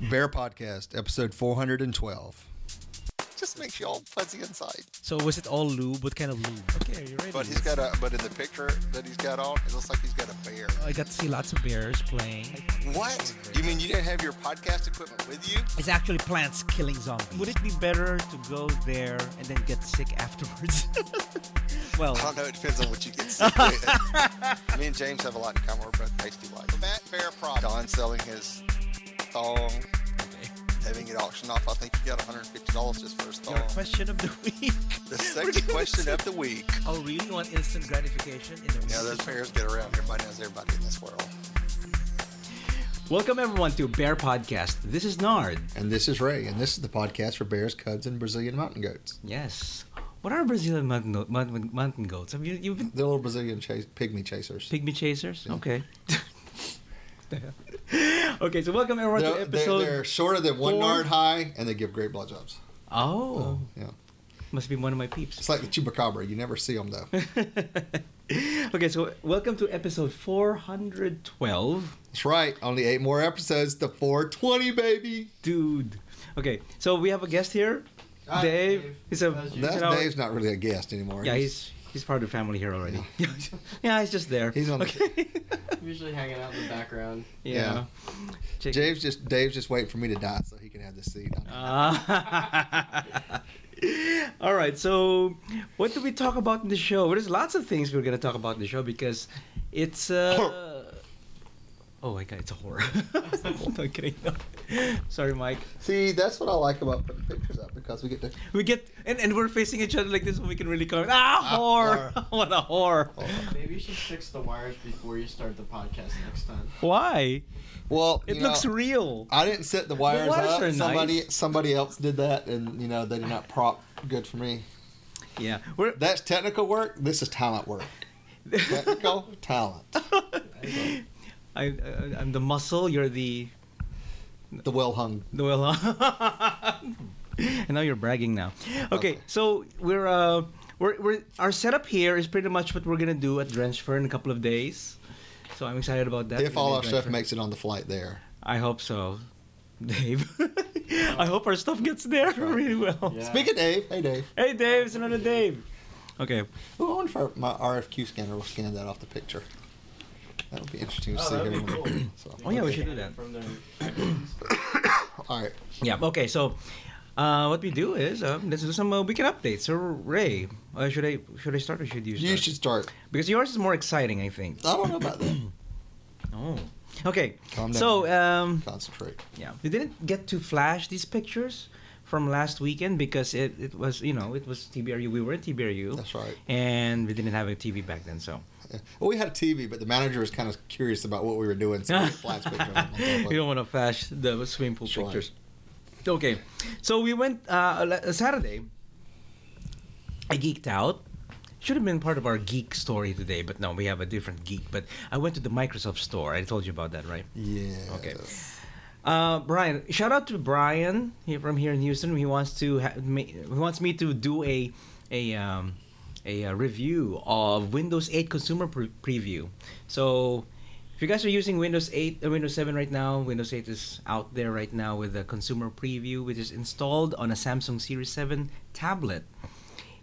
BearPodcast, episode 412. Just makes you all fuzzy inside. So was it all lube? What kind of lube? Okay, are you ready? But but in the picture that he's got on, it looks like he's got a bear. I got to see lots of bears playing. What? You mean you didn't have your podcast equipment with you? It's actually plants killing zombies. Would it be better to go there and then get sick afterwards? Well, I don't know. It depends on what you get sick with. Me and James have a lot in common. We're both pasty white. Matt Bear Prop. Don selling his thong. Having it auctioned off. I think he got $150 just for his thong. Your question of the week. The second question of the week. Oh, really? You want instant gratification? Yeah, those bears get around. Everybody knows everybody in this world. Welcome, everyone, to Bear Podcast. This is Nard. And this is Ray, and this is the podcast for bears, cubs, and Brazilian mountain goats. Yes. What are Brazilian mountain goats? Have you've been... They're little Brazilian pygmy chasers. Pygmy chasers? Yeah. Okay. Okay, so welcome everyone to episode... They're shorter than 1 yard high, and they give great blowjobs. Oh. Yeah. Must be one of my peeps. It's like the chupacabra. You never see them, though. Okay, so welcome to episode 412. That's right. Only 8 more episodes to 420, baby. Dude. Okay, so we have a guest here. Hi, Dave. Dave's not really a guest anymore. Yeah, he's part of the family here already. Yeah, he's just there. He's on the... I'm usually hanging out in the background. Yeah. Dave's just waiting for me to die so he can have this seat. All right, so what do we talk about in the show? There's lots of things we're going to talk about in the show because it's... Oh my God, it's a horror. I'm kidding. Sorry, Mike. See, that's what I like about putting pictures up because we get to... And we're facing each other like this, so we can really comment. Horror! What a horror! Maybe you should fix the wires before you start the podcast next time. Why? Well, it looks real. I didn't set the wires up. Are nice. Somebody else did that, and they did not prop good for me. Yeah, that's technical work. This is talent work. Technical talent. I'm the muscle. You're the well hung. The well hung. And now you're bragging now. Okay. So we're our setup here is pretty much what we're gonna do at Drenchford in a couple of days. So I'm excited about that. If all our stuff makes it on the flight there. I hope so, Dave. I hope our stuff gets there really well. Yeah. Speak of Dave. Hey, Dave. Hey, Dave. It's another Dave. Okay. Ooh, I wonder if my RFQ scanner will scan that off the picture. That would be interesting to see. That'd be cool. Oh yeah, we should do that. All right. Yeah. Okay. So, what we do is let's do some weekend updates. So Ray, should I start or should you start? You should start because yours is more exciting, I think. I don't know about that. Oh. Okay. Calm down. So concentrate. Yeah, we didn't get to flash these pictures from last weekend because it was it was TBRU. We were in TBRU. That's right. And we didn't have a TV back then, so. Yeah. Well, we had a TV, but the manager was kind of curious about what we were doing, so we flash pictures. You don't want to flash the swimming pool pictures. Okay, so we went Saturday. I geeked out. Should have been part of our geek story today, but no, we have a different geek. But I went to the Microsoft store. I told you about that, right? Yeah. Okay. Brian, shout out to Brian from here in Houston. He wants me to do a review of Windows 8 consumer preview. So, if you guys are using Windows 8 or Windows 7 right now, Windows 8 is out there right now with a consumer preview, which is installed on a Samsung Series 7 tablet,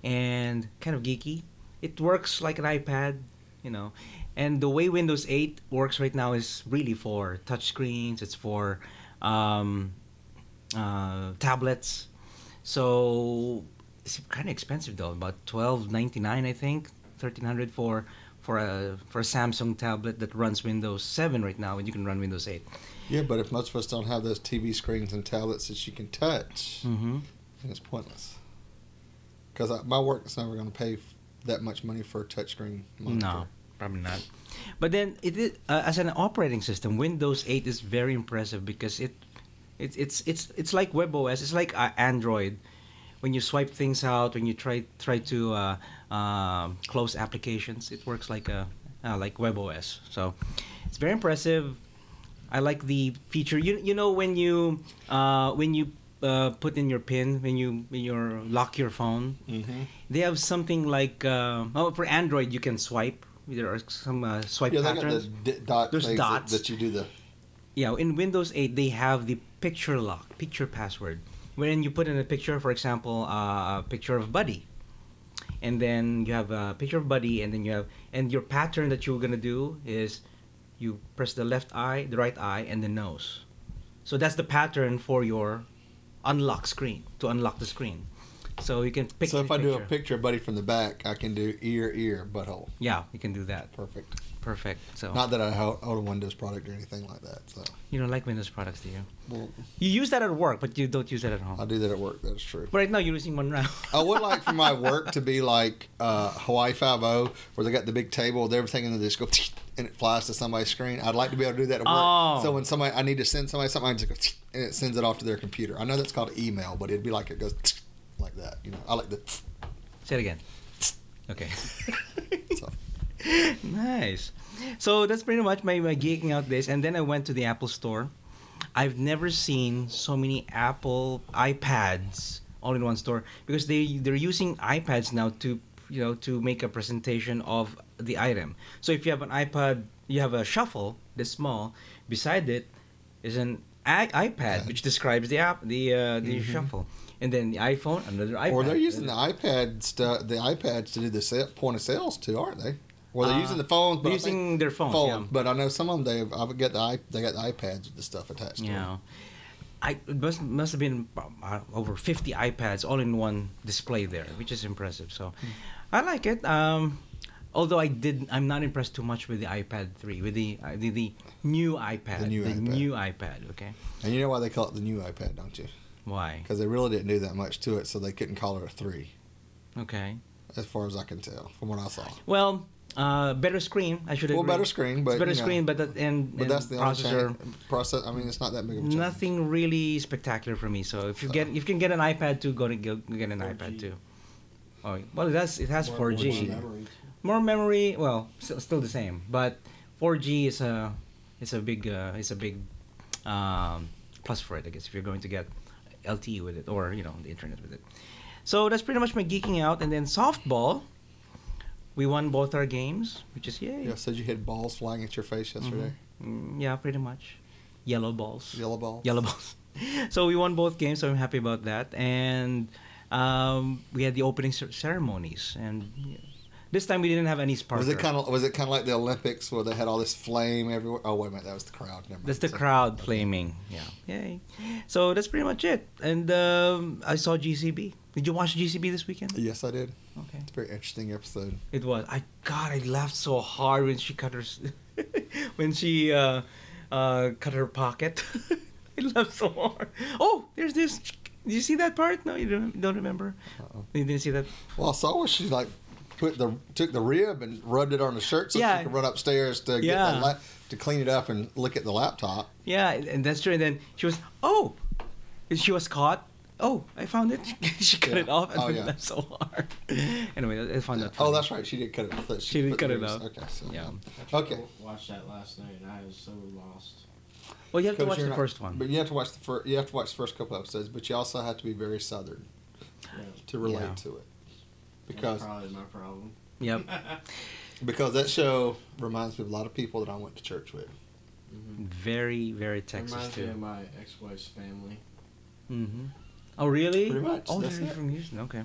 and kind of geeky. It works like an iPad, and the way Windows 8 works right now is really for touchscreens. It's for tablets. So it's kind of expensive though, about $12.99 I think, $1,300 for a Samsung tablet that runs Windows 7 right now, and you can run Windows 8. Yeah, but if most of us don't have those TV screens and tablets that you can touch, then it's pointless. Because my work is never going to pay that much money for a touchscreen monitor. No, probably not. But then as an operating system, Windows 8 is very impressive because it's like WebOS. It's like Android. When you swipe things out, when you try to close applications, it works like WebOS. So it's very impressive. I like the feature. When you put in your PIN when you lock your phone, they have something like for Android you can swipe. There are some swipe patterns. They got the dot. There's dots that you do the. Yeah, in Windows 8 they have the picture lock, picture password, wherein you put in a picture, for example, a picture of Buddy, and then you have a picture of Buddy, and then you have, and your pattern that you're gonna do is you press the left eye, the right eye, and the nose. So that's the pattern for your unlock screen, to unlock the screen. So you can pick. So if I picture. do a picture of Buddy from the back, I can do ear, butthole. Yeah, you can do that. Perfect. Perfect. So Not that I own a Windows product or anything like that. So you don't like Windows products, do you? well, You use that at work, but you don't use that at home. I do that at work. That's true. But right now you're using Monroe. I would like for my work to be like Hawaii 5-0, where they got the big table with everything, and they just go and it flies to somebody's screen. I'd like to be able to do that at work. Oh. So when I need to send somebody something, I just go and it sends it off to their computer. I know that's called email, but it'd be like it goes like that. You know, I like the. Say it again. Okay. So. Nice. So that's pretty much my geeking out days. And then I went to the Apple store. I've never seen so many Apple iPads all in one store, because they're using iPads now to to make a presentation of the item. So if you have an iPad, you have a shuffle this small. Beside it is an iPad which describes the app, the shuffle, and then the iPhone, another iPad. Or they're using the iPads to do the point of sales too, aren't they? Well, they're using the phones, but they're using their phones. Yeah. But I know some of them they got the iPads with the stuff attached to them. Yeah. It must have been over 50 iPads all in one display there, which is impressive. So, I like it. Although I'm not impressed too much with the iPad 3, with the new iPad. The new iPad. Okay. And you know why they call it the new iPad, don't you? Why? Because they really didn't do that much to it, so they couldn't call it a 3. Okay. As far as I can tell, from what I saw. Well, better screen. I should agree. Well, better screen, but it's better you know, screen, but that's the processor. Process. I mean, it's not that big of a change. Nothing really spectacular for me. So if you can get an iPad 2, go get an 4G. iPad 2. Oh, well, it has 4G. More memory. More memory. Well, still the same, but 4G is a big plus for it, I guess, if you're going to get LTE with it, or the internet with it. So that's pretty much my geeking out. And then softball, we won both our games, which is yay. Yeah, said you had balls flying at your face yesterday. Yeah, pretty much. Yellow balls. Yellow balls. Yellow balls. So we won both games, so I'm happy about that. And we had the opening ceremonies, and this time we didn't have any sparkler. Was it kind of like the Olympics where they had all this flame everywhere? Oh wait a minute, that was the crowd. Never mind. That's the crowd flaming. Yeah. Yay. So that's pretty much it. And I saw GCB. Did you watch GCB this weekend? Yes, I did. Okay. It's a very interesting episode. It was. I laughed so hard when she cut her cut her pocket. I laughed so hard. Oh, there's this. Did you see that part? No, you don't remember. You didn't see that. Well, I saw where she like took the rib and rubbed it on the shirt so she could run upstairs to get that to clean it up and look at the laptop. Yeah, and that's true. And then she was she was caught. Oh, I found it. She cut it off and laughed so hard. Anyway, I found that funny. Oh, that's right. She did cut it off. She did cut it off. Okay, so yeah. I tried Okay. to watch that last night and I was so lost. Well, you have to watch You're the not- first one. But you have to watch the first couple episodes, but you also have to be very Southern Yeah. to relate Yeah. to it. That's Because probably my problem. Yep. that show reminds me of a lot of people that I went to church with. Very, very Texas Reminds me too. of my ex-wife's family. Mm-hmm. Oh, really? Pretty much, Oh, that's they're it. from Houston. Okay.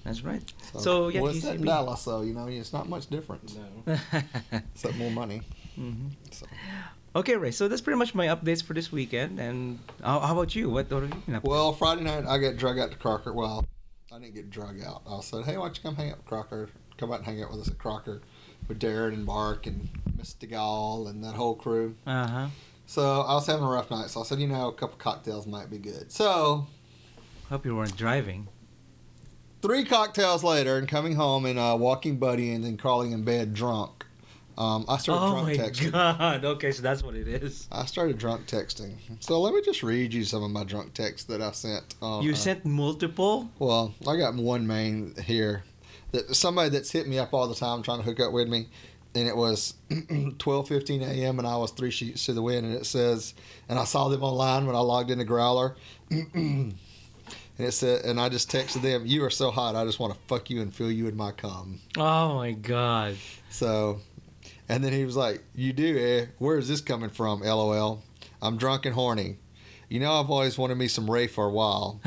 That's right. So yeah, well, it's set in GCB. Dallas, so it's not much difference No. except more money. Mhm. So. Okay, Ray. So that's pretty much my updates for this weekend. And how about you? What have you been up to? Well, Friday night I got drug out to Crocker. Well, I didn't get drug out. I said, "Hey, why don't you come hang out with Crocker? Come out and hang out with us at Crocker with Darren and Mark and Mr. Gall and that whole crew." Uh-huh. So I was having a rough night, so I said, a couple cocktails might be good. So Hope you weren't driving. 3 cocktails later, and coming home and walking Buddy and then crawling in bed drunk, I started drunk texting. God. Okay, so that's what it is. I started drunk texting. So let me just read you some of my drunk texts that I sent. You sent multiple? Well, I got one main here. That somebody that's hit me up all the time trying to hook up with me, and it was 12:15 a.m. and I was 3 sheets to the wind, and it says, and I saw them online when I logged into Growler, and it said, and I just texted them, "You are so hot, I just want to fuck you and fill you in my cum." Oh my God. So, And then he was like, "You do, eh? Where is this coming from? LOL. I'm drunk and horny. You know, I've always wanted me some Ray for a while."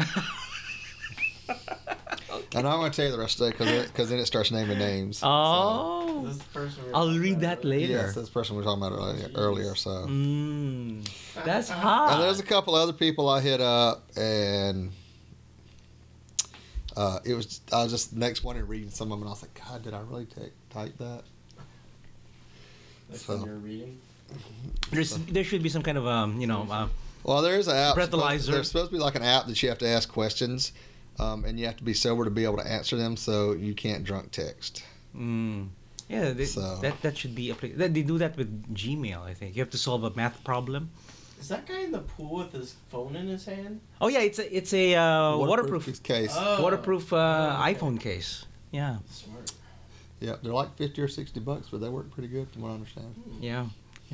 And I'm going to tell you the rest of it because then it starts naming names. Oh. This is the person we were I'll talking read about that earlier. later. Yes, that's the person we were talking about earlier. So. That's hot. And there's a couple other people I hit up, and I was just next one and reading some of them, and I was like, God, did I really type that? That's So. when you're reading. There should be some kind of Well, there is an app. Breathalyzer. There's supposed to be like an app that you have to ask questions, and you have to be sober to be able to answer them, so you can't drunk text. Yeah, So. that should be they do that with Gmail, I think. You have to solve a math problem. Is that guy in the pool with his phone in his hand? Oh yeah, it's a waterproof case. Oh. waterproof Okay. iPhone case. Yeah. Smart. Yeah, they're like $50 or $60, but they work pretty good from what I understand. Yeah.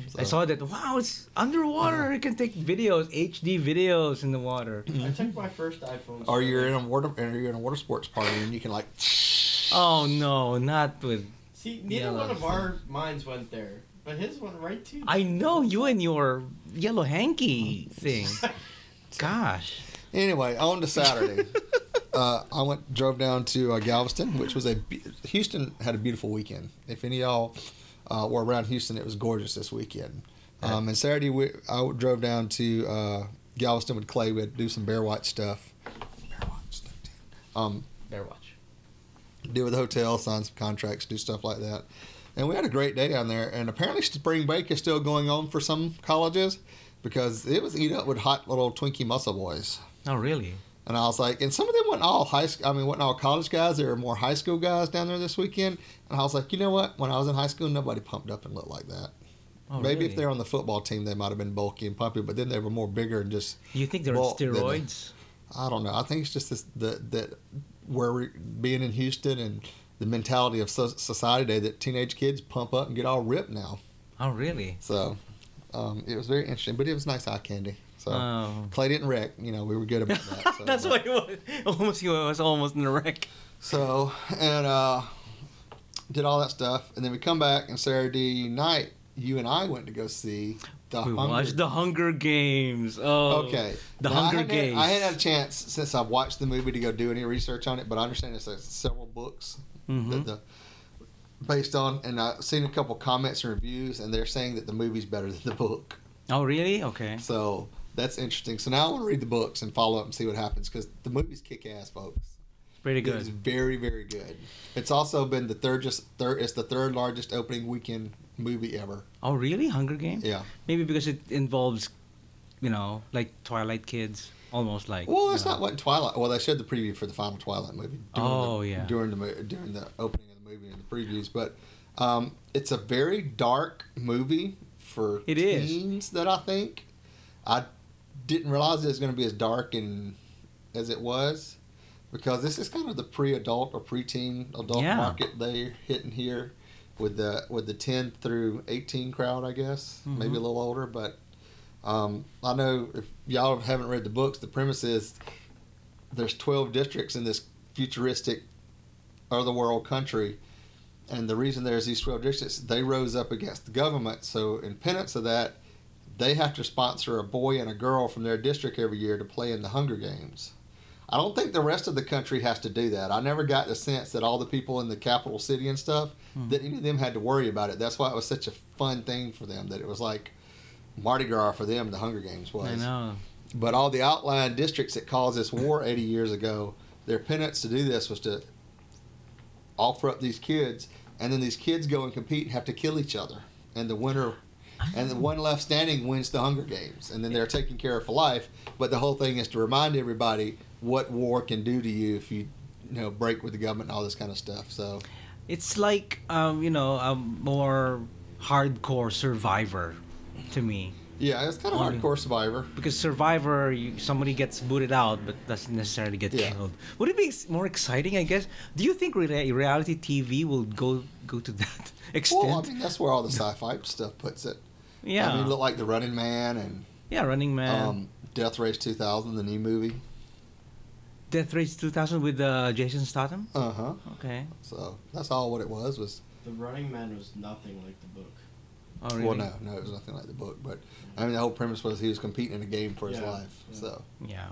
So. I saw that. Wow, it's underwater. You can take videos, HD videos in the water. I took my first iPhone. Or you're in a water sports party, and you can like. Oh no, not with. See, neither Yellow. one of our minds went there, but his went right to. I know you and your yellow hanky thing. Gosh. Anyway, on to Saturday. I drove down to Galveston, which was Houston had a beautiful weekend. If any of y'all were around Houston, it was gorgeous this weekend. And Saturday, I drove down to Galveston with Clay. We'd do some bear watch stuff. Bear watch. Deal with the hotel, sign some contracts, do stuff like that. And we had a great day down there. And apparently spring break is still going on for some colleges because it was eat up with hot little Twinkie muscle boys. Oh really? And I was like, and some of them wasn't all college guys. There were more high school guys down there this weekend. And I was like, you know what? When I was in high school, nobody pumped up and looked like that. Oh, Maybe really? if they're on the football team, they might have been bulky and pumpy, but then they were more bigger and just. You think they're on bulk than the- steroids? I don't know. I think it's just that where being in Houston and the mentality of society today that teenage kids pump up and get all ripped now. Oh really? So it was very interesting, but it was nice eye candy. So Oh. Clay didn't wreck. We were good about that. So, That's why he was almost in a wreck. So, and did all that stuff. And then we come back, and Saturday night, you and I went to go see We watched the Hunger Games. Oh, Okay. The Now, Hunger Games. I hadn't had a chance since I've watched the movie to go do any research on it, but I understand it's several books that based on, and I've seen a couple comments and reviews, and they're saying that the movie's better than the book. Oh, really? Okay. So that's interesting. So now I want to read the books and follow up and see what happens because the movie's kick-ass, folks. Pretty It's good. very, very good. It's also been it's the third largest opening weekend movie ever. Oh, really? Hunger Games? Yeah. Maybe because it involves, like Twilight kids, almost like. Well, it's not what Twilight. Well, they showed the preview for the final Twilight movie. During the opening of the movie and the previews, but it's a very dark movie for It is. teens. That I think I didn't realize it was going to be as dark as it was, because this is kind of the pre-adult or preteen adult Yeah. market they're hitting here with the 10 through 18 crowd, I guess, maybe a little older, but. I know if y'all haven't read the books, the premise is there's 12 districts in this futuristic other world country, and the reason there's these 12 districts, they rose up against the government, so in penance of that, they have to sponsor a boy and a girl from their district every year to play in the Hunger Games. I don't think the rest of the country has to do that. I never got the sense that all the people in the capital city and stuff, that any of them had to worry about it. That's why it was such a fun thing for them, that it was like Mardi Gras for them, the Hunger Games was. I know. But all the outlying districts that caused this war 80 years ago, their penance to do this was to offer up these kids, and then these kids go and compete and have to kill each other. And the winner, and the one left standing wins the Hunger Games. And then they're taken care of for life. But the whole thing is to remind everybody what war can do to you if you break with the government and all this kind of stuff. So It's like, a more hardcore Survivor to me. yeah, it's kind of Only- hardcore Survivor. Because Survivor, somebody gets booted out but doesn't necessarily get Yeah. killed. Would it be more exciting, I guess? Do you think reality TV will go to that extent? Well, I mean, that's where all the sci-fi stuff puts it. Yeah. I mean, look like The Running Man and Yeah, Running Man. Death Race 2000, the new movie. Death Race 2000 with Jason Statham? Uh-huh. Okay. So that's all what it was The Running Man was nothing like the book. Oh, really? Well, no, it was nothing like the book. But I mean, the whole premise was he was competing in a game for his life. Yeah. So Yeah.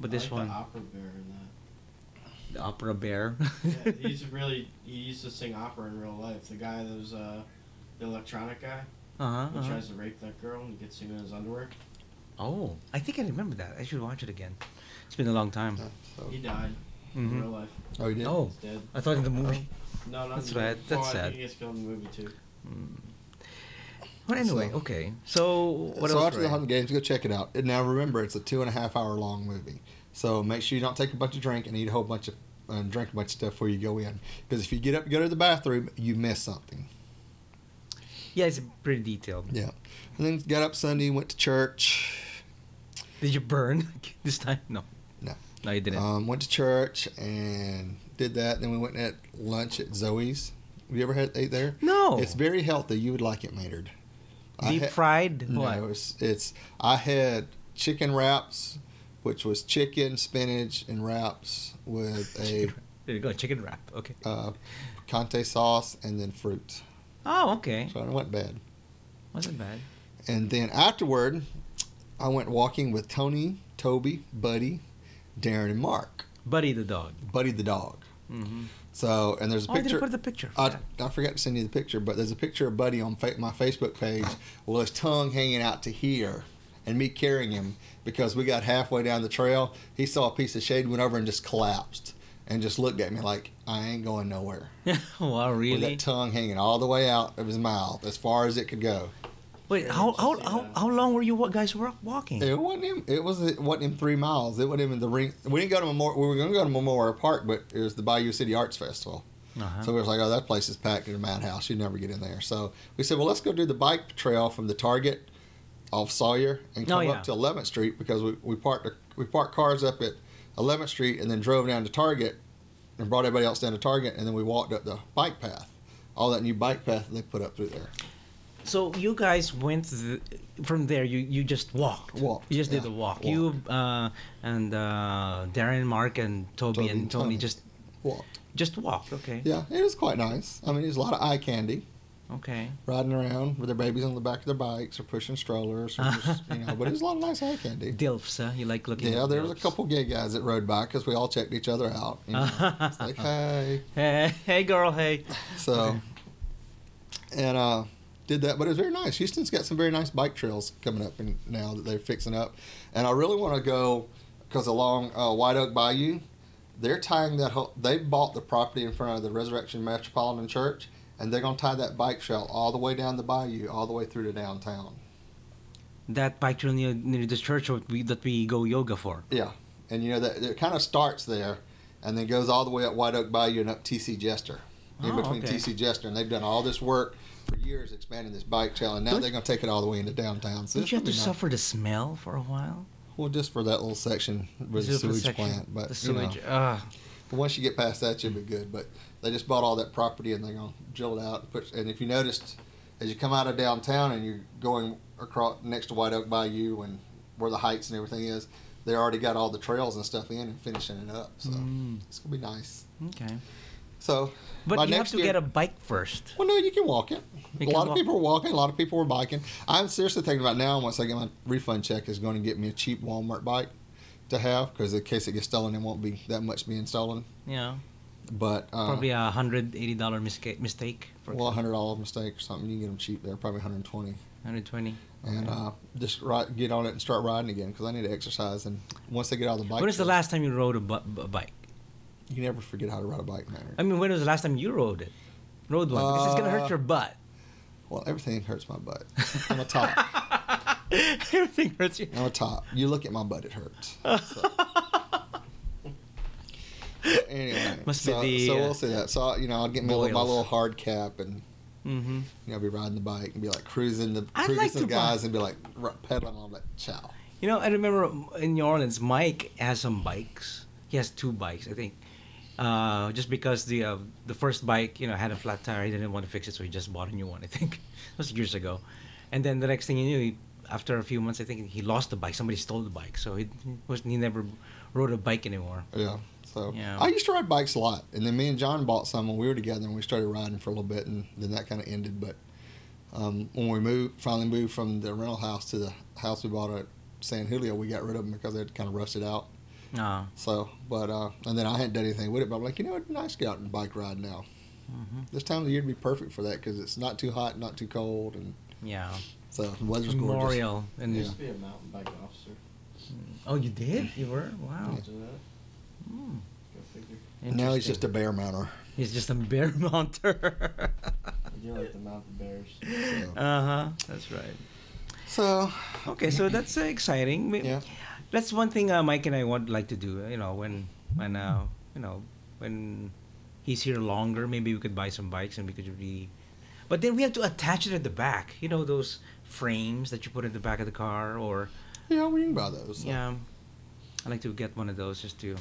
But I this like one, the opera bear in that. the opera bear. Yeah, he used to sing opera in real life. The guy that was the electronic guy who tries to rape that girl and he gets him in his underwear. Oh, I think I remember that. I should watch it again. It's been a long time. yeah, so. He died in real life. Oh, he did. Oh, He's dead. I thought in the movie. No, not That's in the movie. right. That's I sad. think he gets killed in the movie too. But anyway, So- okay. So what so else? after the Ray? Hunger Games, go check it out. And now remember, it's a 2.5 hour long movie. So make sure you don't take a bunch of drink and eat a whole bunch of drink a bunch of stuff before you go in. Because if you get up and go to the bathroom, you miss something. Yeah, it's pretty detailed. Yeah. And then got up Sunday, went to church. Did you burn this time? No. No. No, you didn't. Went to church and did that. Then we went and had lunch at Zoe's. Have you ever ate there? No. It's very healthy. You would like it, Maynard. Deep fried? No, What? I had chicken wraps, which was chicken, spinach, and wraps with a There you go, chicken wrap. Okay. picante sauce and then fruit. Oh, okay. So it wasn't bad. Wasn't bad. And then afterward, I went walking with Tony, Toby, Buddy, Darren, and Mark. Buddy the dog. Buddy the dog. Mm-hmm. So, and there's a Oh, I didn't picture. put the picture. I forgot to send you the picture, but there's a picture of Buddy on my Facebook page with his tongue hanging out to here and me carrying him because we got halfway down the trail. He saw a piece of shade, went over and just collapsed and just looked at me like, I ain't going nowhere. Wow, With really? that tongue hanging all the way out of his mouth as far as it could go. Wait, how long were you guys walking? It wasn't him. It wasn't him 3 miles. It wasn't him in the ring. We didn't go to Memorial. We were going to go to Memorial Park, but it was the Bayou City Arts Festival. Uh-huh. So we was like, oh, that place is packed in a madhouse. You'd never get in there. So we said, well, let's go do the bike trail from the Target off Sawyer and come up to 11th Street because we parked cars up at 11th Street and then drove down to Target and brought everybody else down to Target and then we walked up the bike path, all that new bike path that they put up through there. So you guys went from there. You just walked. Walked, You just did yeah, the walk. walked. You and Darren, Mark, and Toby and Tony just walked. Okay. Yeah, it was quite nice. I mean, there's a lot of eye candy. Okay. Riding around with their babies on the back of their bikes or pushing strollers or just, but there's a lot of nice eye candy. Dilfs, huh? You like looking Yeah, at there was a dilfs. couple gay guys that rode by because we all checked each other out. It's like, hey. Hey, girl, hey. So, and did that, but it was very nice. Houston's got some very nice bike trails coming up now that they're fixing up. And I really want to go because along White Oak Bayou, they're tying that whole, they bought the property in front of the Resurrection Metropolitan Church, and they're going to tie that bike trail all the way down the bayou, all the way through to downtown. That bike trail near the church that we go yoga for. Yeah, and that it kind of starts there, and then goes all the way up White Oak Bayou and up T.C. Jester, in between okay. T.C. Jester, and they've done all this work for years expanding this bike trail, and now they're going to take it all the way into downtown. So Don't you have to nice. suffer the smell for a while? Well, just for that little section with the Just for sewage section- plant, but the sewage. but once you get past that, you'll be good. But they just bought all that property, and they're going to drill it out. And if you noticed, as you come out of downtown and you're going across next to White Oak Bayou and where the heights and everything is, they already got all the trails and stuff in and finishing it up. So it's going to be nice. Okay. So, But by you have next to year, get a bike first. Well, no, you can walk it. You A can lot of walk. people were walking. A lot of people were biking. I'm seriously thinking about now, once I get my refund check, is going to get me a cheap Walmart bike to have, because in case it gets stolen, it won't be that much being stolen. Yeah. But Probably a $180 mistake. For well, $100 mistake or something. You can get them cheap there, probably 120. 120. And just get on it and start riding again, because I need to exercise. And once they get out of the bike, When was the trail, last time you rode a bike? You never forget how to ride a bike, man. I mean, when was the last time you rode one? Because it's gonna hurt your butt. Well, everything hurts my butt. I'm a top. Everything hurts you. I'm a top. You look at my butt, it hurts. So anyway, Must be the, so we'll see that. So I'll get me my boils. little hard cap, and Mm-hmm. I'll be riding the bike and be like cruising I'd like some to guys and be like pedaling on that chow. I remember in New Orleans, Mike has some bikes. He has 2 bikes, I think. Just because the first bike, had a flat tire, he didn't want to fix it, so he just bought a new one. I think that was years ago. And then the next thing you knew, after a few months, I think he lost the bike. Somebody stole the bike, so he never rode a bike anymore. Yeah. So Yeah. I used to ride bikes a lot, and then me and John bought some when we were together, and we started riding for a little bit, and then that kind of ended. But when we finally moved from the rental house to the house we bought at San Julio, we got rid of them because they'd kind of rusted out. Oh. So, but and then I hadn't done anything with it, but I'm like, it'd be nice to get out and bike ride now. Mm-hmm. This time of the year would be perfect for that because it's not too hot, not too cold, and Yeah. so the weather's gorgeous. Memorial. I And used to be a mountain bike officer. Oh, you did? You were? Wow. After that, Hmm. go figure. Now he's Interesting. just a bear mounter. He's just a bear mounter. I do like the mountain bears. So, That's right. so Okay, so that's exciting. yeah. That's one thing Mike and I would like to do. When he's here longer, maybe we could buy some bikes and we could But then we have to attach it at the back. You know those frames that you put in the back of the car, or Yeah, we can buy those. So. yeah. I like to get one of those just to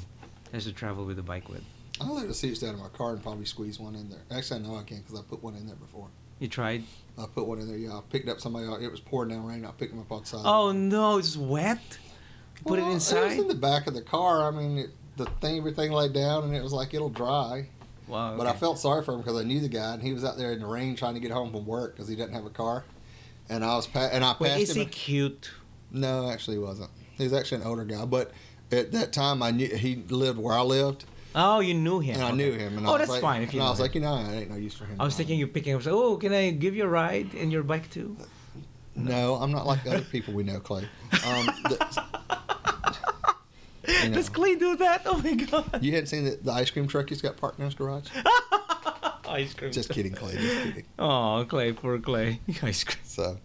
travel with the bike with. I'll let the seats down in my car and probably squeeze one in there. Actually, I know I can because I put one in there before. You tried? I put one in there. Yeah, I picked up somebody. It was pouring down rain. I picked them up outside. Oh no, it's wet. You put it Well, inside. It was in the back of the car. I mean, everything laid down, and it was like it'll dry. Wow. But I felt sorry for him because I knew the guy, and he was out there in the rain trying to get home from work because he doesn't have a car. And I was I passed Wait, is him. he cute? No, actually, he wasn't. He was actually an older guy, but at that time, I knew he lived where I lived, Oh, you knew him. and I Okay. knew him. And I Oh, was that's like, fine if you and I know was him. like, it ain't no use for him. I was thinking you picking up. Oh, can I give you a ride in your bike too? No, I'm not like the other people we know, Clay. You know. Does Clay do that? Oh my god! You hadn't seen the ice cream truck he's got parked in his garage? Ice cream. Just kidding, Clay. Just kidding. Oh, Clay, poor Clay. Ice cream. So,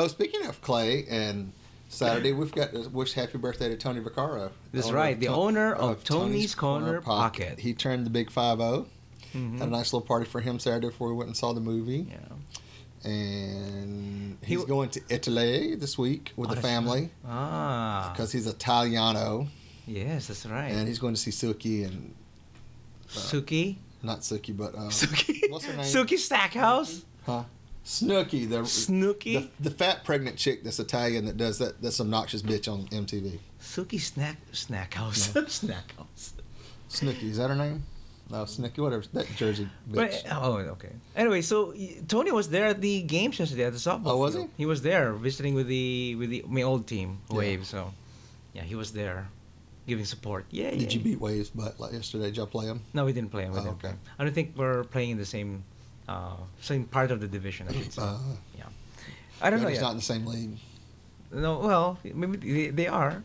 speaking of Clay, and Saturday we've got to wish happy birthday to Tony Vaccaro. That's right. The owner of Tony's Corner Pocket. He turned the big 5-0. Mhm. Had a nice little party for him Saturday before we went and saw the movie. Yeah. And He he's going to Italy this week with the that's family Ah. because he's Italiano, Yes, that's right. and he's going to see Suki and Suki. not Suki, but Suki. what's her name? Suki Stackhouse. Huh? Snooki, Snooki. the fat pregnant chick that's Italian that does that's obnoxious bitch on MTV. Suki Snackhouse. Snackhouse. Snooki, is that her name? No, Snooki, whatever. That Jersey bitch. But, okay. Anyway, so Tony was there at the games yesterday at the softball. Oh, was field. he? He was there visiting with my old team, Yeah. Wave. So, yeah, he was there, giving support. Yeah. Did you beat Waves butt like yesterday? Did y'all play him? No, we didn't play him. Oh, okay. I don't think we're playing in the same part of the division. I should say. Yeah. I don't know He's yet. not in the same league. No, well, maybe they are.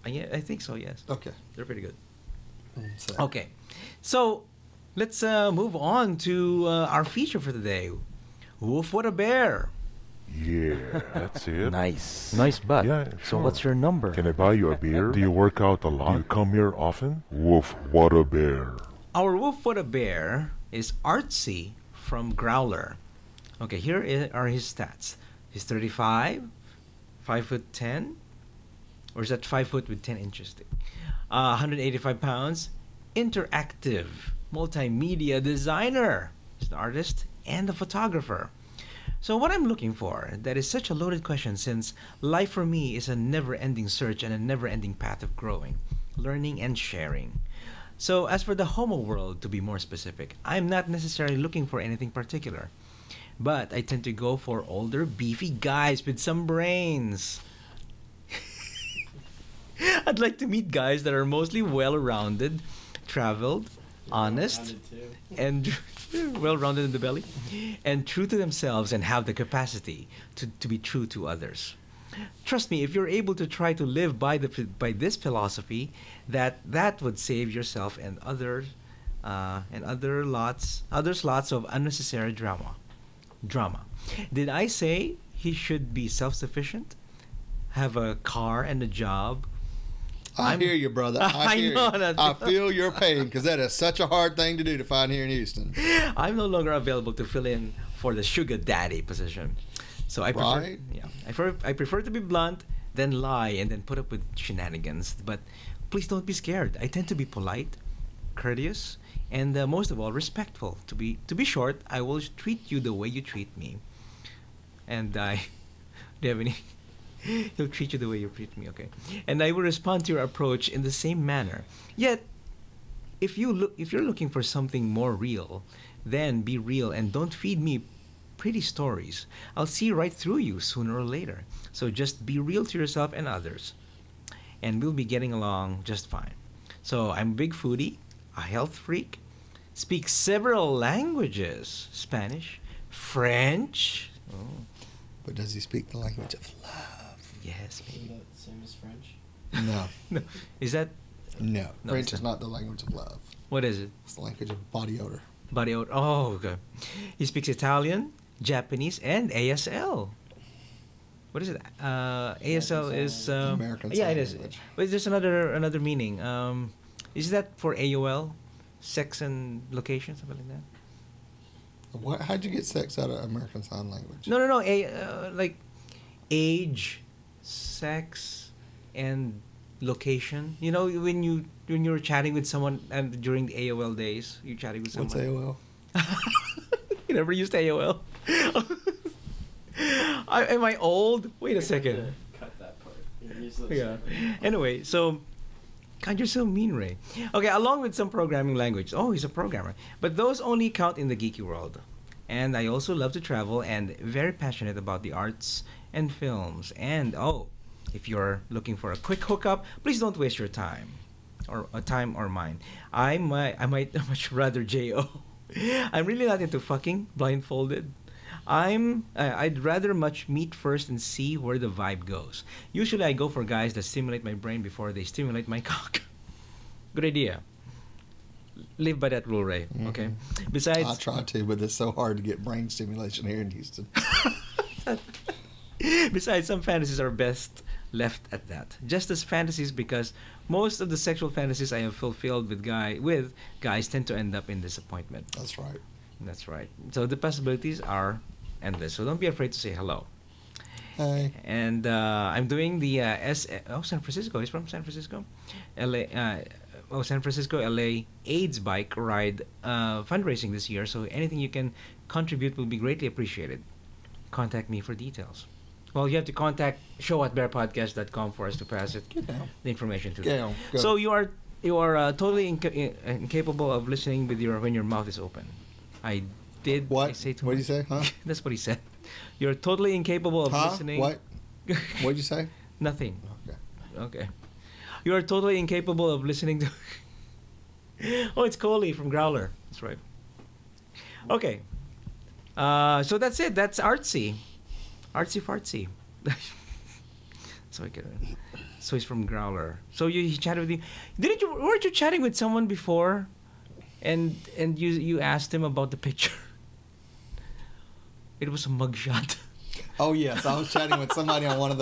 I think so. Yes, Okay. they're pretty good. So, Okay, so let's move on to our feature for the day. Woof, what a bear! Yeah, that's it. Nice. Nice butt. Yeah, So sure. what's your number? Can I buy you a beer? Do you work out a lot? Do you come here often? Woof, what a bear. Our Woof, what a bear is Artsy from Growler. Okay, are his stats. He's 35, 5'10", or is that 5 foot with 10 inches? 185 pounds, interactive, multimedia designer. He's an artist and a photographer. So what I'm looking for, that is such a loaded question since life for me is a never-ending search and a never-ending path of growing, learning, and sharing. So as for the homo world, to be more specific, I'm not necessarily looking for anything particular, but I tend to go for older, beefy guys with some brains. I'd like to meet guys that are mostly well-rounded, traveled, honest, and well-rounded in the belly, and true to themselves and have the capacity to be true to others. Trust me, if you're able to try to live by this philosophy, that would save yourself and others lots of unnecessary drama. Did I say he should be self-sufficient, have a car and a job? I hear you, brother. I hear know you. that. I feel your pain because that is such a hard thing to do to find here in Houston. I'm no longer available to fill in for the sugar daddy position. So I prefer, Right. I prefer to be blunt than lie and then put up with shenanigans. But please don't be scared. I tend to be polite, courteous, and most of all respectful. To be short, I will treat you the way you treat me. And do you have any? He'll treat you the way you treat me, okay? And I will respond to your approach in the same manner. Yet, if you're looking for something more real, then be real and don't feed me pretty stories. I'll see right through you sooner or later. So just be real to yourself and others, and we'll be getting along just fine. So I'm a big foodie, a health freak, speak several languages: Spanish, French. Oh, But does he speak the language of love? yes, Isn't maybe. that the same as French? No. No, is that No. No, French it's is not the language of love. what is it? It's the language of body odor. Body odor. Oh, okay. He speaks Italian, Japanese, and ASL. What is it? ASL is American yeah, Sign it is. Language. But there's another meaning. Is that for AOL, sex and location, something like that? How'd you get sex out of American Sign Language? No. Like age, sex, and location. You know, when you're chatting with someone and during the AOL days, you're chatting with someone. What's AOL? You never used AOL. Am I old? Wait a second. Cut that part. Use those Yeah. separate. Anyway, so God, you're so mean, Ray. Okay, along with some programming language. Oh, he's a programmer. But those only count in the geeky world. And I also love to travel and very passionate about the arts and films. And if you're looking for a quick hookup, please don't waste your time or mine. I might much rather J.O. I'm really not into fucking blindfolded. I'd rather much meet first and see where the vibe goes. Usually I go for guys that stimulate my brain before they stimulate my cock. Good idea. Live by that rule, Ray. Okay. Besides, I try to, but it's so hard to get brain stimulation here in Houston. besides, some fantasies are best left at that. Just as fantasies, because most of the sexual fantasies I have fulfilled with guys tend to end up in disappointment. That's right. That's right. So the possibilities are endless. So don't be afraid to say hello. Hey. And I'm doing the San Francisco. He's from San Francisco, LA. San Francisco, LA AIDS bike ride fundraising this year. So anything you can contribute will be greatly appreciated. Contact me for details. Well, you have to contact show@bearpodcast.com for us to pass it the information to them. Go. So you are totally incapable of listening when your mouth is open. I did. What? I say too What did much? you say? Huh? That's what he said. You're totally incapable of listening. What? What'd you say? Nothing. Okay. Okay. You are totally incapable of listening to. Oh, it's Coley from Growler. That's right. Okay. So that's it. That's artsy. Artsy fartsy. So he's from Growler. So he chatted with you. Weren't you chatting with someone before? And you asked him about the picture. It was a mugshot. Oh yes, I was chatting with somebody on one of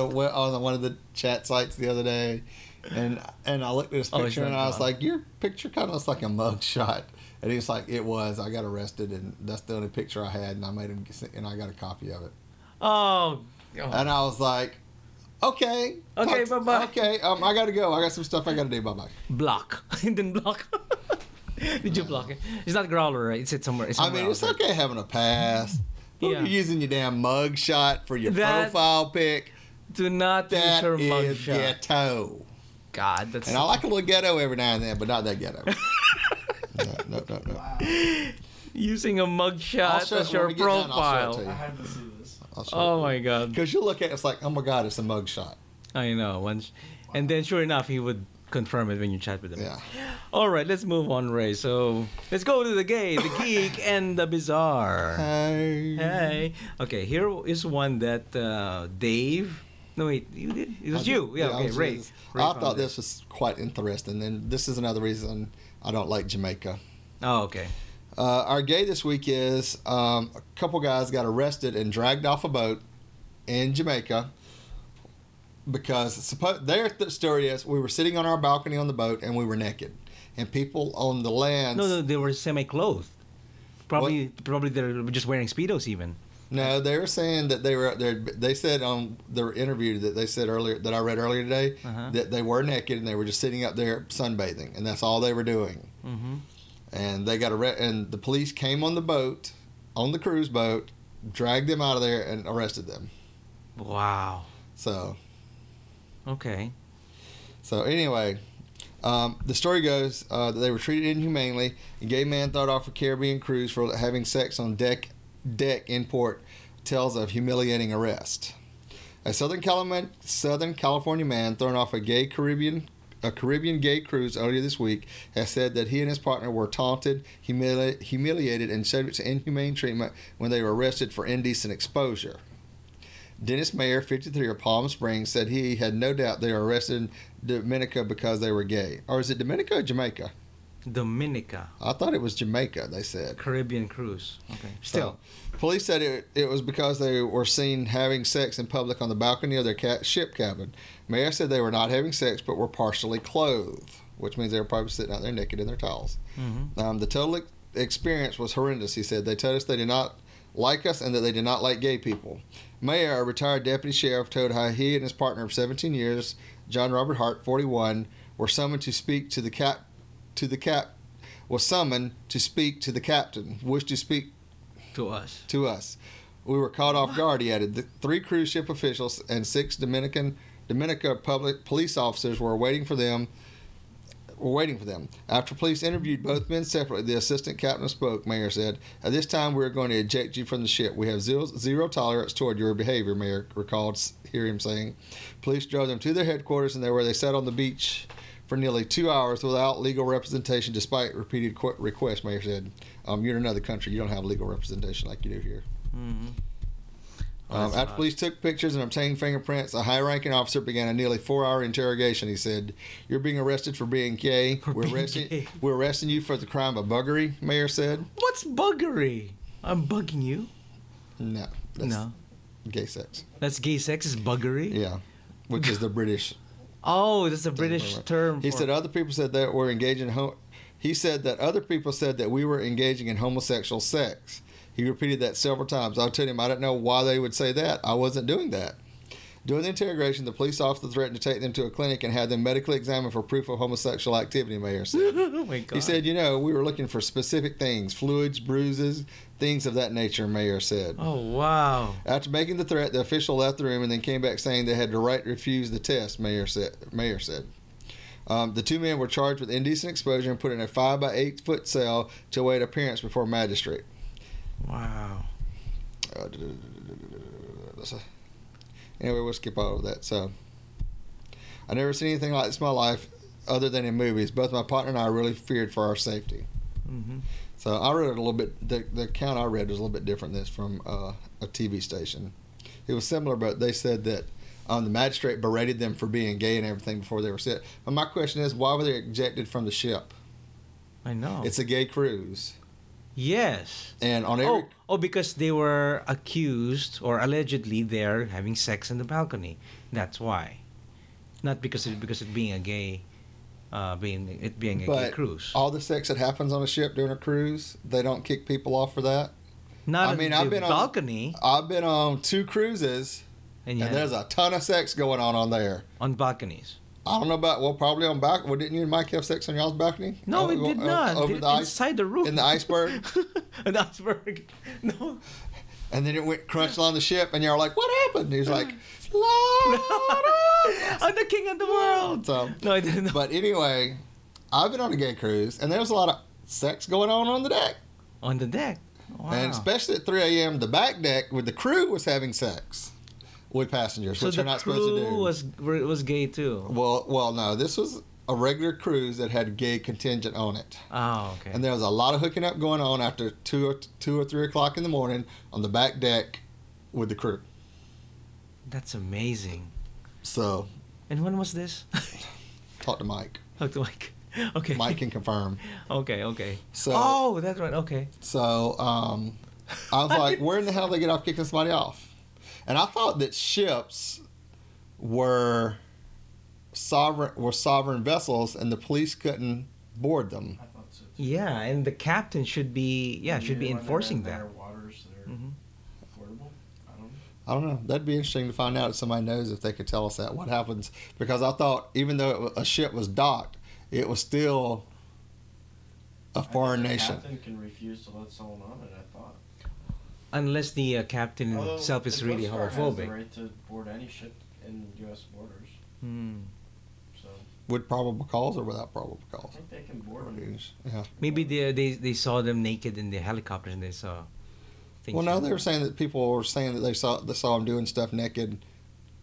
the chat sites the other day, and I looked at his picture and I was like, "Your picture kind of looks like a mug shot." And he was like, "It was. I got arrested, and that's the only picture I had, and I made him, and I got a copy of it." Oh. And I was like, "Okay, Okay, bye-bye. Okay, I gotta go. I got some stuff I gotta do. Bye bye." Block. And then block. Did you block it? It's not Growler, right? It's somewhere. I mean, it's else, okay having a pass. But Yeah. you're using your damn mug shot for your profile pic. Do not use That her is mugshot. ghetto. God, that's. And I like a little ghetto every now and then, but not that ghetto. No. Wow. Using a mugshot as your when we get done, I'll show it profile. to I you. had to see this. Oh my God. Because you look at it, it's like, oh my God, it's a mug shot. I know. And then sure enough, he would confirm it when you chat with him. Yeah. All right, let's move on, Ray. So let's go to the gay, the geek, and the bizarre. Hey. Hey. Okay, here is one that Dave. No, wait, you did? It was you. Yeah, okay, Ray. Ray I found thought it. this was quite interesting, and this is another reason I don't like Jamaica. Oh, okay. Our gay this week is a couple guys got arrested and dragged off a boat in Jamaica because their story is we were sitting on our balcony on the boat and we were naked, and people on the land. No, they were semi-clothed. Probably they're just wearing speedos even. No, they were saying that they said on their interview that they said earlier that I read earlier today that they were naked and they were just sitting up there sunbathing, and that's all they were doing. Mm-hmm. And they got and the police came on the boat, on the cruise boat, dragged them out of there and arrested them. Wow. So Okay. anyway, The story goes that they were treated inhumanely. A gay man thrown off a Caribbean cruise for having sex on deck in port tells of humiliating arrest. A Southern California man thrown off a Caribbean gay cruise earlier this week has said that he and his partner were taunted, humiliated, and subject to inhumane treatment when they were arrested for indecent exposure. Dennis Mayer, 53, of Palm Springs, said he had no doubt they were arrested in Dominica because they were gay. Or is it Dominica or Jamaica? Dominica. I thought it was Jamaica, they said. Caribbean cruise. Okay. Still. So, police said it was because they were seen having sex in public on the balcony of their ship cabin. Mayer said they were not having sex but were partially clothed, which means they were probably sitting out there naked in their towels. Mm-hmm. The total experience was horrendous, he said. They told us they did not like us and that they did not like gay people. Mayer, a retired deputy sheriff, told how he and his partner of 17 years, John Robert Hart, 41, were summoned to speak to the captain. Wished to speak to us. We were caught off guard, he added. The 3 cruise ship officials and 6 Dominica public police officers were waiting for them. After police interviewed both men separately, the assistant captain spoke. Mayer said, "At this time, we are going to eject you from the ship. We have zero tolerance toward your behavior," Mayer recalled hear him saying. Police drove them to their headquarters, and they sat on the beach for nearly 2 hours without legal representation, despite repeated requests, Mayer said. You're in another country. You don't have legal representation like you do here. Mm-hmm. After police took pictures and obtained fingerprints, a high-ranking officer began a nearly 4-hour interrogation. He said, "You're being arrested for being gay. We're arresting you for the crime of buggery," Mayer said. What's buggery? I'm bugging you? No. No. Gay sex. That's gay sex is buggery? Yeah, which is the British. Oh, that's a British term. He said other people said that we're engaging. He said that other people said that we were engaging in homosexual sex. He repeated that several times. I told him I didn't know why they would say that. I wasn't doing that. During the interrogation, the police officer threatened to take them to a clinic and have them medically examined for proof of homosexual activity, Mayer said. Oh my God. He said, we were looking for specific things, fluids, bruises, things of that nature, Mayer said. Oh, wow. After making the threat, the official left the room and then came back saying they had the right to refuse the test, Mayer said. The 2 men were charged with indecent exposure and put in a 5 by 8 foot cell to await appearance before a magistrate. Wow. Anyway, we'll skip over that. So, I never seen anything like this in my life other than in movies. Both my partner and I really feared for our safety. Mm-hmm. So, I read it a little bit. The account I read was a little bit different than this from a TV station. It was similar, but they said that the magistrate berated them for being gay and everything before they were set. But my question is, why were they ejected from the ship? I know. It's a gay cruise. Yes. And on every... because they were accused or allegedly they're having sex on the balcony. That's why. Not because of being a gay, being a gay cruise. All the sex that happens on a ship during a cruise, they don't kick people off for that. Not on the balcony. I've been on 2 cruises, and there's a ton of sex going on there. On balconies. I don't know about, probably on balcony. Well, didn't you and Mike have sex on y'all's balcony? No, we did not. Inside the room. In the iceberg? In the iceberg. No. And then it went crunch along the ship, and y'all were like, "What happened?" And he's like, I'm the king of the world. So, no, I didn't know. But anyway, I've been on a gay cruise, and there's a lot of sex going on the deck. On the deck? Wow. And especially at 3 a.m., the back deck with the crew was having sex with passengers, which they're not supposed to do. So the crew was gay too? Well, no. This was a regular cruise that had a gay contingent on it. Oh, okay. And there was a lot of hooking up going on after 2 or 3 o'clock in the morning on the back deck with the crew. That's amazing. So. And when was this? Talk to Mike. Talk to Mike. Okay. Mike can confirm. Okay. So. That's right. Okay. So, I was like, where in the hell did they get off kicking somebody off? And I thought that ships were sovereign vessels, and the police couldn't board them. I thought so too. Yeah, and the captain should be enforcing that. Their waters, they're affordable. I don't know. That'd be interesting to find out if somebody knows if they could tell us that what happens, because I thought even though a ship was docked, it was still a foreign nation. The captain can refuse to let someone on it, I thought. Unless the captain himself is really homophobic. Has the right to board any ship in U.S. borders. So. With probable cause or without probable I cause? think they can board them. Yeah. Maybe they saw them naked in the helicopter and they saw things. Well, no, they were saying that people were saying that they saw them doing stuff naked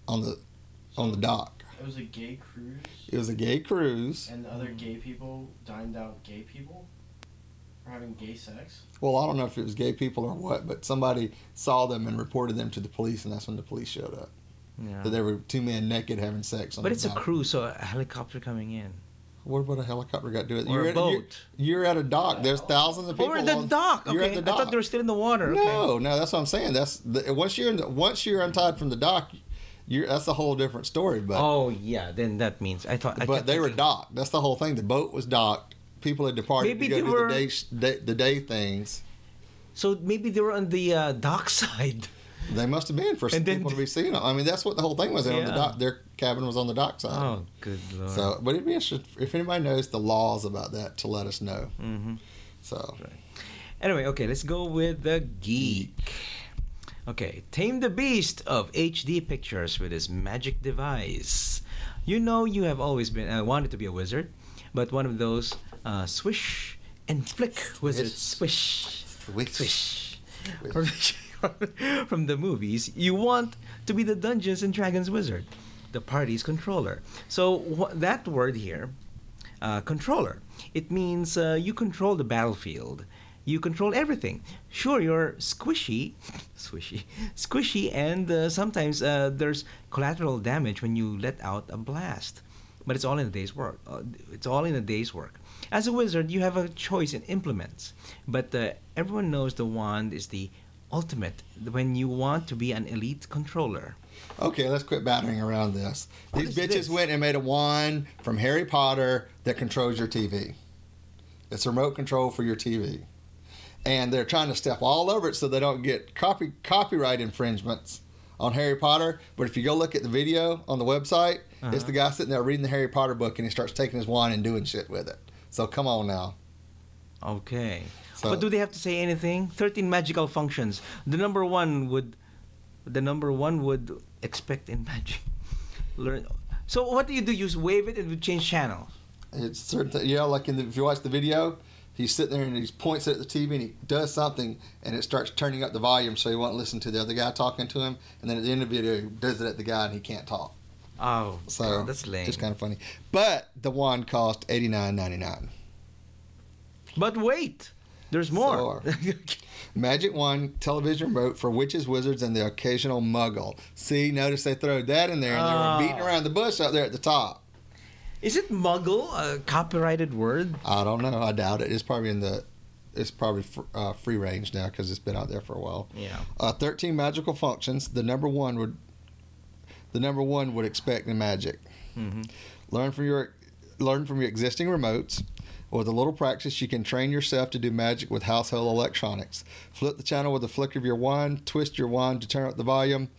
on the dock. It was a gay cruise. It was a gay cruise. And the other gay people dined out gay people for having gay sex. Well, I don't know if it was gay people or what, but somebody saw them and reported them to the police, and that's when the police showed up. Yeah. That there were two men naked having sex on But the it's a dock. cruise, so a helicopter coming in. What about a helicopter got to do with it? Or a boat. You're at a dock. There's thousands of people. Or the dock. You're Okay. at the dock. I thought they were still in the water. No, that's what I'm saying. Once you're untied from the dock, that's a whole different story. But Oh yeah, then that means but they were docked. That's the whole thing. The boat was docked. People had departed Maybe to they go were- to the day things. So maybe they were on the dock side. They must have been for some And then- people to be seeing them. I mean, that's what the whole thing was. On the Yeah. dock, their cabin was on the dock side. Oh, good lord. So, but it'd be interesting if anybody knows the laws about that to let us know. Mm-hmm. So, Anyway, okay, let's go with the geek. Okay, tame the beast of HD pictures with his magic device. You know you have always been wanted to be a wizard, but one of those swish and flick wizards. Swish. Swish. From the movies, you want to be the Dungeons and Dragons wizard, the party's controller. So that word here, controller, it means you control the battlefield. You control everything. Sure, you're squishy, and sometimes there's collateral damage when you let out a blast. But it's all in a day's work. As a wizard, you have a choice in implements, but everyone knows the wand is the ultimate when you want to be an elite controller. okay, let's quit battering around this. What These is bitches this? went and made a wand from Harry Potter that controls your TV. It's a remote control for your TV. And they're trying to step all over it so they don't get copyright infringements on Harry Potter. But if you go look at the video on the website, it's the guy sitting there reading the Harry Potter book and he starts taking his wand and doing shit with it. So come on now. Okay. So- But do they have to say anything? 13 magical functions. The number one would expect in magic. Learn. So what do? You wave it and you change channels. It's certain, like if you watch the video, he's sitting there and he points at the TV and he does something and it starts turning up the volume so he won't listen to the other guy talking to him. And then at the end of the video, he does it at the guy and he can't talk. Oh, So that's lame. just kind of funny. But the wand cost $89.99. But wait, there's more. Magic Wand television remote for witches, wizards, and the occasional muggle. See, notice they throw that in there and they were beating around the bush up there at the top. Is it muggle a copyrighted word? I don't know. I doubt it. It's probably free range now because it's been out there for a while. Yeah. 13 magical functions. The number one would expect in Magic. Mm-hmm. Learn from your existing remotes. With a little practice, you can train yourself to do magic with household electronics. Flip the channel with the flick of your wand. Twist your wand to turn up the volume.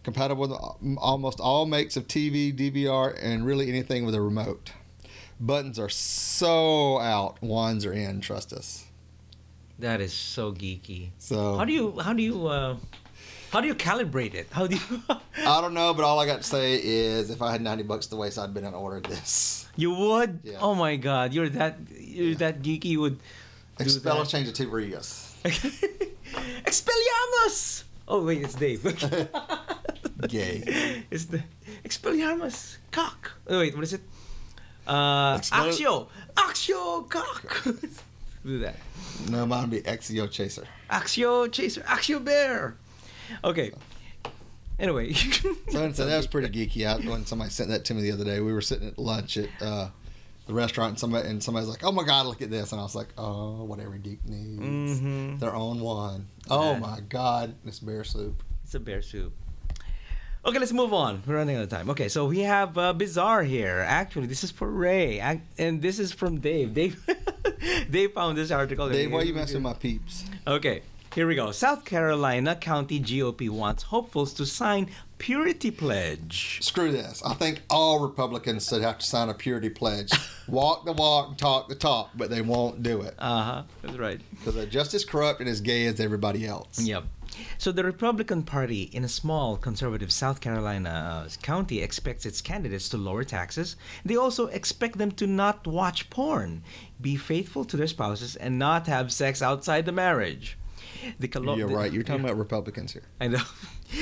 Compatible with almost all makes of TV, DVR, and really anything with a remote. Buttons are so out. Wands are in. Trust us. That is so geeky. So How do you calibrate it? How do you? I don't know, but all I got to say is, if I had $90 to waste, I'd been and ordered this. You would? Yeah. Oh my God, you're that geeky. You would do Expel that. change it to Rios. Expelliarmus! Oh wait, it's Dave. Gay. It's the Expelliarmus cock. Oh wait, what is it? Expel- Axio cock. Do that. No, mine would be Exio Chaser. Axio chaser. Axio bear. Okay. Anyway. So that was pretty geeky out when somebody sent that to me the other day. We were sitting at lunch at the restaurant and somebody's like, "Oh my God, look at this!" And I was like, "Oh, what every geek needs, their own wine." Oh my God, it's bear soup. It's a bear soup. Okay, let's move on. We're running out of time. Okay, so we have Bizarre here. Actually, this is for Ray, and this is from Dave. Dave found this article. Dave, why are you messing with my peeps? Okay, here we go. South Carolina County GOP wants hopefuls to sign purity pledge. Screw this. I think all Republicans should have to sign a purity pledge. Walk the walk, talk the talk, but they won't do it. That's right. Because they're just as corrupt and as gay as everybody else. Yep. So the Republican Party in a small conservative South Carolina county expects its candidates to lower taxes. They also expect them to not watch porn, be faithful to their spouses, and not have sex outside the marriage. You're right. You're talking about Republicans here. I know.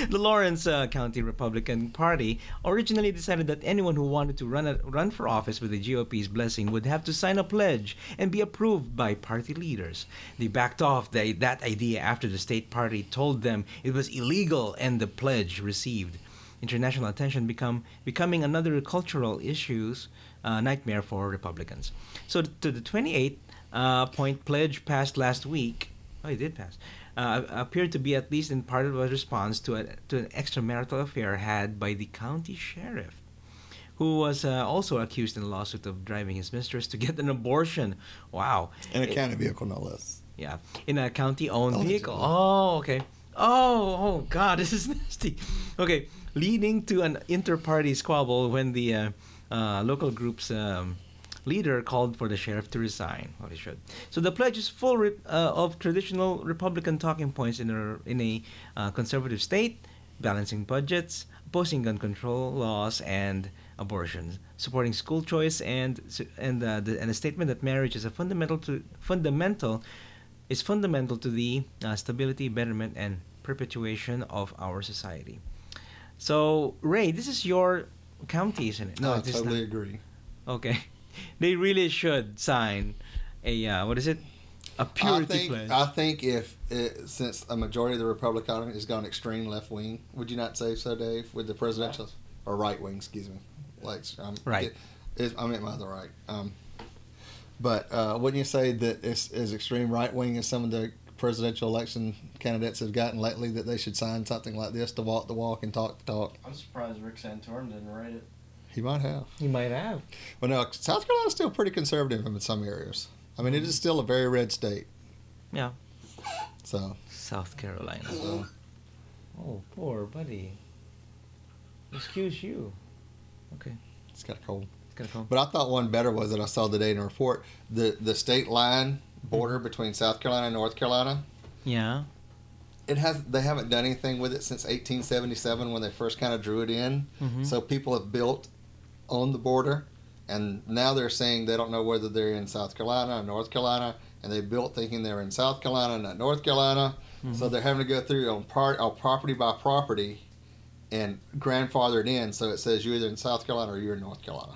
The Lawrence County Republican Party originally decided that anyone who wanted to run for office with the GOP's blessing would have to sign a pledge and be approved by party leaders. They backed off that idea after the state party told them it was illegal and the pledge received international attention, becoming another cultural issues nightmare for Republicans. So to the 28-point pledge passed last week. Oh, it did pass. Appeared to be at least in part of a response to an extramarital affair had by the county sheriff, who was also accused in a lawsuit of driving his mistress to get an abortion. Wow. In a county vehicle, no less. Yeah, in a county-owned vehicle. Oh, okay. Oh, God, this is nasty. Okay, leading to an inter-party squabble when the local group's leader called for the sheriff to resign. Well, he should. So the pledge is full of traditional Republican talking points in a conservative state, balancing budgets, opposing gun control laws and abortions, supporting school choice, and a statement that marriage is fundamental to the stability, betterment, and perpetuation of our society. So, Ray, this is your county, isn't it? No, I totally agree. Okay. They really should sign a a purity pledge. I think since a majority of the Republican has gone extreme left wing, would you not say so, Dave? With the presidential or right wing, excuse me, right. I meant my other right. But wouldn't you say that it's as extreme right wing as some of the presidential election candidates have gotten lately, that they should sign something like this to walk the walk and talk the talk? I'm surprised Rick Santorum didn't write it. He might have. He might have. Well, no, South Carolina's still pretty conservative in some areas. I mean, it is still a very red state. Yeah. So. South Carolina. So. Oh, poor buddy. Excuse you. Okay. It's got a cold. It's got a cold. But I thought one better was that I saw today in a report, the state line border between South Carolina and North Carolina. Yeah. They haven't done anything with it since 1877 when they first kind of drew it in. Mm-hmm. So people have built on the border, and now they're saying they don't know whether they're in South Carolina or North Carolina, and they built thinking they're in South Carolina, not North Carolina. Mm-hmm. So they're having to go through on property by property and grandfather it in, so it says you're either in South Carolina or you're in North Carolina.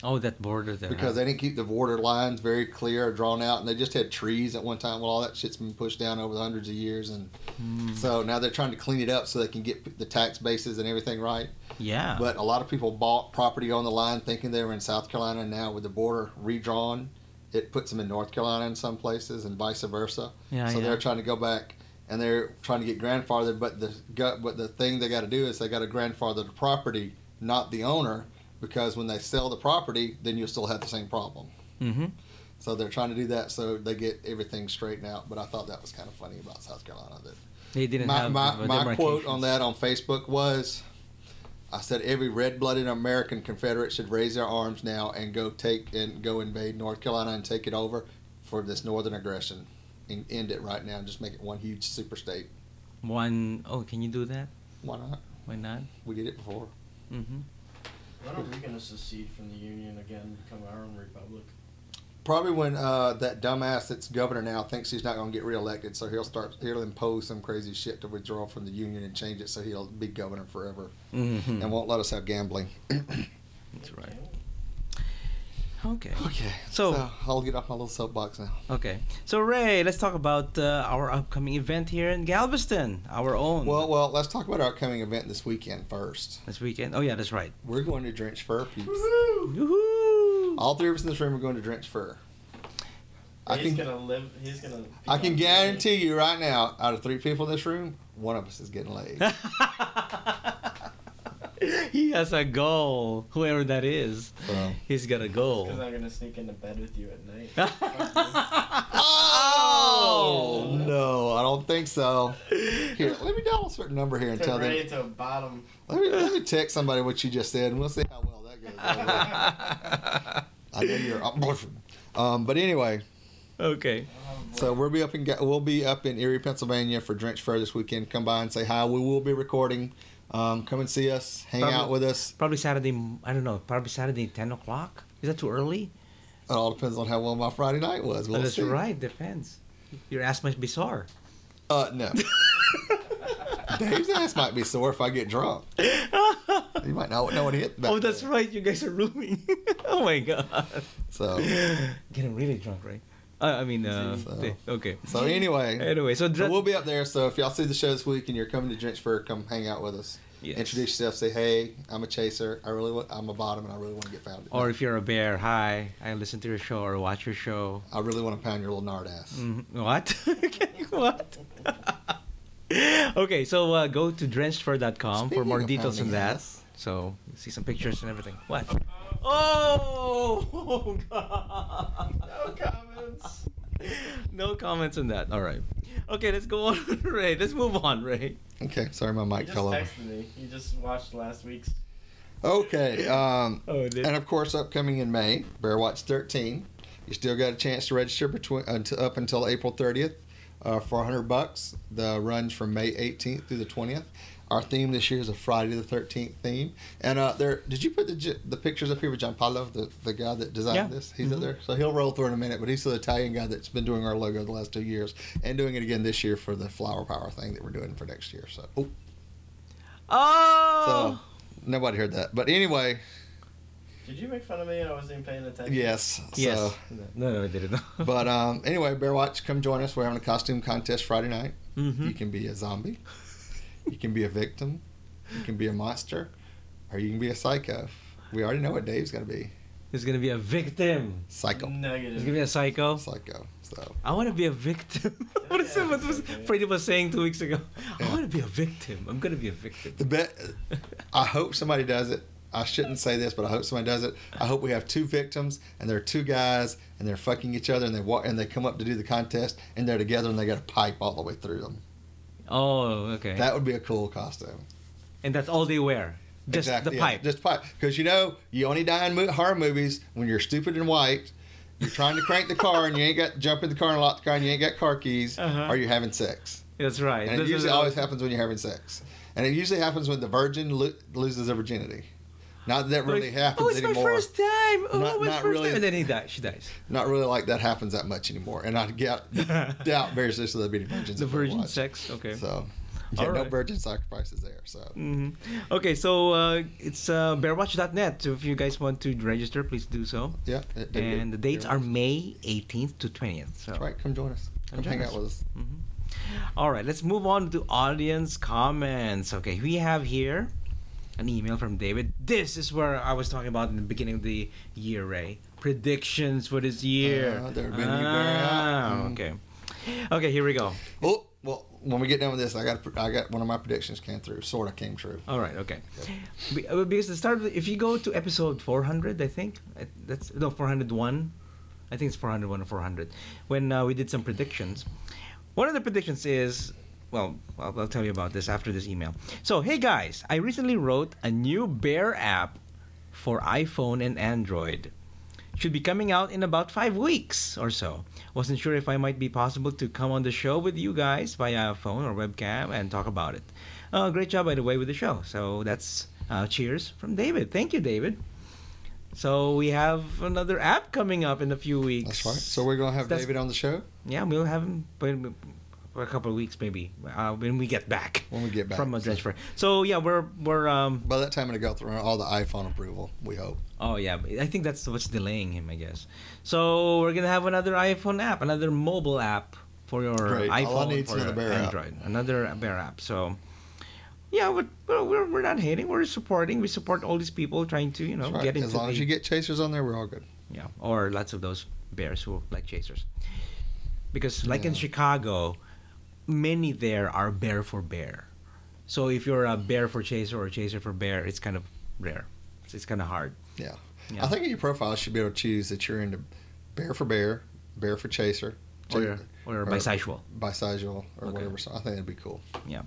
Oh, that border there. Because they didn't keep the border lines very clear or drawn out, and they just had trees at one time. Well, all that shit's been pushed down over the hundreds of years, and so now they're trying to clean it up so they can get the tax bases and everything right. Yeah. But a lot of people bought property on the line thinking they were in South Carolina, and now with the border redrawn, it puts them in North Carolina in some places, and vice versa. Yeah. So they're trying to go back, and they're trying to get grandfathered. But the thing they got to do is they got to grandfather the property, not the owner. Because when they sell the property, then you'll still have the same problem. Mm-hmm. So they're trying to do that so they get everything straightened out. But I thought that was kind of funny about South Carolina. That they didn't have my quote on that on Facebook was, I said every red-blooded American Confederate should raise their arms now and go invade North Carolina and take it over for this northern aggression and end it right now and just make it one huge super state. Can you do that? Why not? Why not? We did it before. Mm-hmm. When are we going to secede from the Union again, become our own republic? Probably when that dumbass that's governor now thinks he's not going to get reelected, so he'll impose some crazy shit to withdraw from the Union and change it so he'll be governor forever and won't let us have gambling. That's right. Okay. So I'll get off my little soapbox now. Okay. So Ray, let's talk about our upcoming event here in Galveston, our own. Well, let's talk about our upcoming event this weekend first. This weekend? Oh yeah, that's right. We're going to Drench Fir, peeps. Woohoo! All three of us in this room are going to Drench Fir. He's gonna. I can guarantee you right now, out of three people in this room, one of us is getting laid. He has a goal, whoever that is. He's got a goal. Because I'm gonna sneak into bed with you at night. Oh no, I don't think so. Here, let me dial a certain number here and tell them. To bottom. Let me text somebody what you just said, and we'll see how well that goes. I know you're. But anyway. Okay. I'll So we'll be up in Erie, Pennsylvania for Drench Fair this weekend. Come by and say hi. We will be recording. Come and see us. Hang out with us. Probably Saturday. I don't know. Probably Saturday 10:00. Is that too early? It all depends on how well my Friday night was. We'll that's see. right. Depends. Your ass must be sore. No. Dave's ass might be sore if I get drunk. You might not know what he hit. Oh, that's right. You guys are rooming. Oh my god. So getting really drunk, right? Okay. So anyway, so we'll be up there. So if y'all see the show this week and you're coming to Drench Fair, come hang out with us. Yes. Introduce yourself. Say, hey, I'm a chaser. I'm a bottom, and I really want to get pounded. Or if you're a bear, hi, I listen to your show or watch your show. I really want to pound your little nard ass. What? What? Okay, so go to drenchedfur.com for more details on that. Ass. So see some pictures and everything. What? Oh God! No comments. No comments on that. All right. Okay, let's go on, Ray. Let's move on, Ray. Okay, sorry, my mic fell over. He just texted me. He just watched last week's. Okay. And of course, upcoming in May, Bear Watch 13. You still got a chance to register up until April 30th for $100. The runs from May 18th through the 20th. Our theme this year is a Friday the 13th theme. And did you put the pictures up here with Gianpaolo, the guy that designed this? He's up there. So he'll roll through in a minute, but he's the Italian guy that's been doing our logo the last 2 years and doing it again this year for the Flower Power thing that we're doing for next year. So, So nobody heard that. But anyway. Did you make fun of me? I wasn't even paying attention. Yes. Yes. So, no, I didn't. But anyway, Bear Watch, come join us. We're having a costume contest Friday night. You can be a zombie. You can be a victim. You can be a monster. Or you can be a psycho. We already know what Dave's going to be. He's going to be a victim. Psycho. Negative. He's going to be a psycho. Psycho. So. I want to be a victim. What was Freddie was saying 2 weeks ago? I want to be a victim. I'm going to be a victim. I hope somebody does it. I shouldn't say this, but I hope somebody does it. I hope we have 2 victims, and there are 2 guys, and they're fucking each other, and they come up to do the contest, and they're together, and they got a pipe all the way through them. Oh, okay. That would be a cool costume. And that's all they wear. Just exactly, the pipe. Just pipe. Because you only die in horror movies when you're stupid and white. You're trying to crank the car and you ain't got jump in the car and lock the car and you ain't got car keys, or you're having sex. That's right. And it usually always happens when you're having sex. And it usually happens when the virgin loses her virginity. Not that really happens anymore. Oh, it's my first time. Oh, not, my not first really, time. And then she dies. Not really like that happens that much anymore. And I doubt very seriously there'll be any virgins. The virgin sex, okay. So, no virgin sacrifices there. So. Okay, so it's bearwatch.net. So if you guys want to register, please do so. Yeah. And the dates are May 18th to 20th. So. That's right. Come join us. Come hang out with us. All right, let's move on to audience comments. Okay, we have here an email from David. This is where I was talking about in the beginning of the year, Ray. Predictions for this year. Okay, here we go. Oh, well, when we get done with this, I got one of my predictions came true. All right, okay. Because the start, if you go to episode 400, I think 401. I think it's 401 or 400. When we did some predictions, one of the predictions is. Well, I'll tell you about this after this email. So, hey guys, I recently wrote a new Bear app for iPhone and Android. Should be coming out in about 5 weeks or so. Wasn't sure if I might be possible to come on the show with you guys via phone or webcam and talk about it. Great job, by the way, with the show. So that's cheers from David. Thank you, David. So we have another app coming up in a few weeks. That's right. So we're going to have David on the show? Yeah, we'll have him. For a couple of weeks, maybe when we get back. From a Drench Fair. So yeah, we're by that time it'll go through all the iPhone approval. We hope. Oh yeah, I think that's what's delaying him, I guess. So we're gonna have another iPhone app, another mobile app for your iPhone or your Android, another Bear app. So yeah, we're not hating. We're supporting. We support all these people trying to get into. As long as you get chasers on there, we're all good. Yeah, or lots of those bears who like chasers, because like in Chicago. Many there are bear for bear. So if you're a bear for chaser or a chaser for bear, it's kind of rare. It's kind of hard. Yeah. I think in your profile you should be able to choose that you're into bear for bear, bear for chaser, or bisexual. Bisexual or whatever. So I think that'd be cool. Yeah.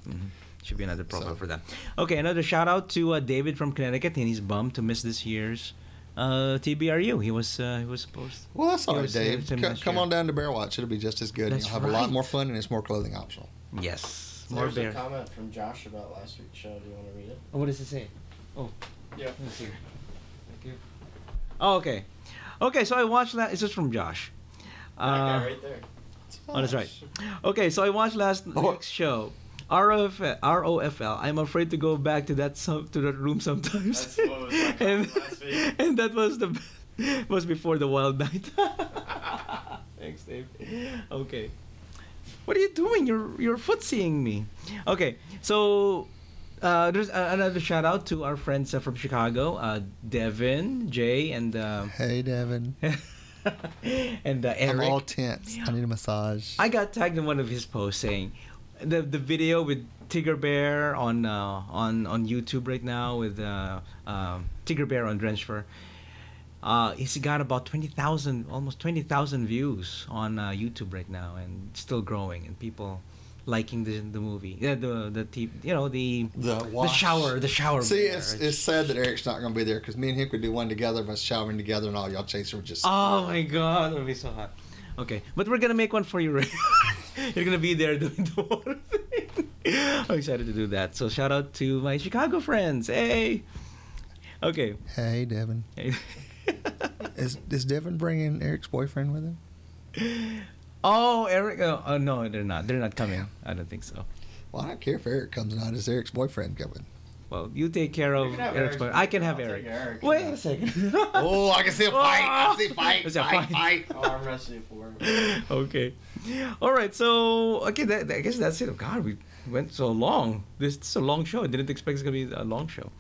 Should be another profile for that. Okay, another shout out to David from Connecticut, and he's bummed to miss this year's TBRU. He was supposed. Well, that's all he right, was, Dave. Come on down to Bear Watch. It'll be just as good. That's You'll have a lot right. more fun, and it's more clothing optional. Yes. So More there's bear. a comment from Josh about last week's show. Do you want to read it? Oh, what does it say? Oh. Yeah. Let's see. Thank you. Oh, okay. Okay, so I watched that. It's just from Josh. That guy right there. Oh, that's right. Okay, so I watched last week's show. ROFL. I'm afraid to go back to that room sometimes. That's what was my comment last week. And that was before the wild night. Thanks, Dave. Okay. What are you doing? You're footseeing me. Okay, so there's another shout out to our friends from Chicago, Devin, Jay, and Hey, Devin. and Eric. I'm all tense. I need a massage. I got tagged in one of his posts saying the video with Tigger Bear on YouTube right now with Tigger Bear on Drenched Fur. He's got about 20,000, almost 20,000 views on YouTube right now, and still growing, and people liking the movie. Yeah, the shower. See, bear. it's sad that Eric's not going to be there because me and him could do one together, but showering together, and all y'all chasers would just. Oh my God, it'll be so hot. Okay, but we're gonna make one for you, Ray. You're gonna be there doing the water thing. I'm excited to do that. So shout out to my Chicago friends. Hey. Okay. Hey, Devin. Hey. Is Devin bringing Eric's boyfriend with him? Oh, Eric. Oh, no, they're not. They're not coming. I don't think so. Well, I don't care if Eric comes or not. Is Eric's boyfriend coming? Well, you take care of Eric's boyfriend. I can have Eric. Wait a second. Oh, I can see a fight. I see a fight. There's a fight. Oh, I'm wrestling for him. Okay. All right. So, okay, I guess that's it. God, we went so long. This is a long show. I didn't expect it's going to be a long show.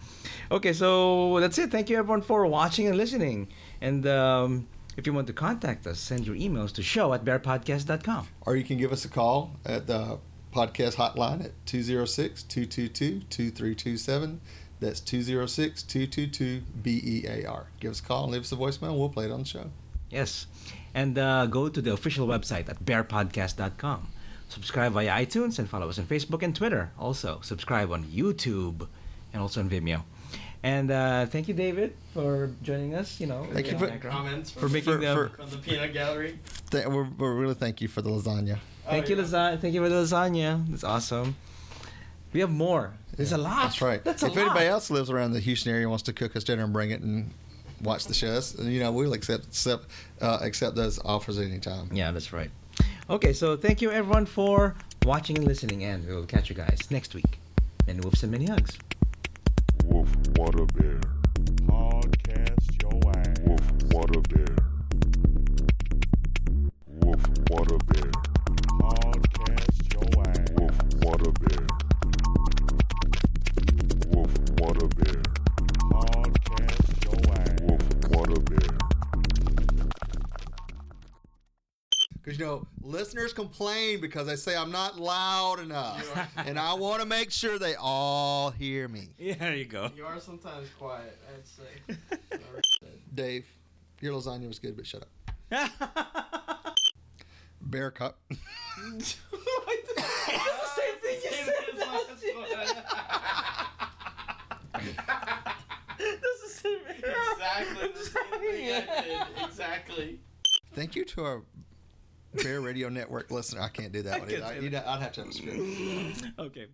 Okay, so that's it. Thank you, everyone, for watching and listening. And if you want to contact us, send your emails to show@bearpodcast.com. Or you can give us a call at the podcast hotline at 206-222-2327. That's 206-222-BEAR. Give us a call and leave us a voicemail. We'll play it on the show. Yes. And go to the official website at bearpodcast.com. Subscribe via iTunes and follow us on Facebook and Twitter. Also, subscribe on YouTube and also on Vimeo. And thank you, David, for joining us. Thank you for Comments for making for- from the peanut gallery. we're really thank you for the lasagna. Thank you, lasagna. Thank you for the lasagna. That's awesome. We have more. There's a lot. That's right. That's if a lot. anybody else lives around the Houston area and wants to cook us dinner and bring it and watch the shows, we'll accept those offers anytime. Yeah, that's right. Okay, so thank you, everyone, for watching and listening, and we'll catch you guys next week. Many woofs and many hugs. Woof, what a bear. Podcast your ass. Woof, what a bear. Woof, what a bear. Podcast your ass. Woof, what a bear. Woof, what a bear. Podcast your ass. Woof, what a bear. Because, listeners complain because they say I'm not loud enough. And I want to make sure they all hear me. Yeah, there you go. You are sometimes quiet, I'd say. Dave, your lasagna was good, but shut up. Bear cup. That's the same thing you said. That's the same thing. Exactly the same thing I did. Exactly. Thank you to our Bear Radio Network listener. I can't do that one either. I'd have to have a script. Okay.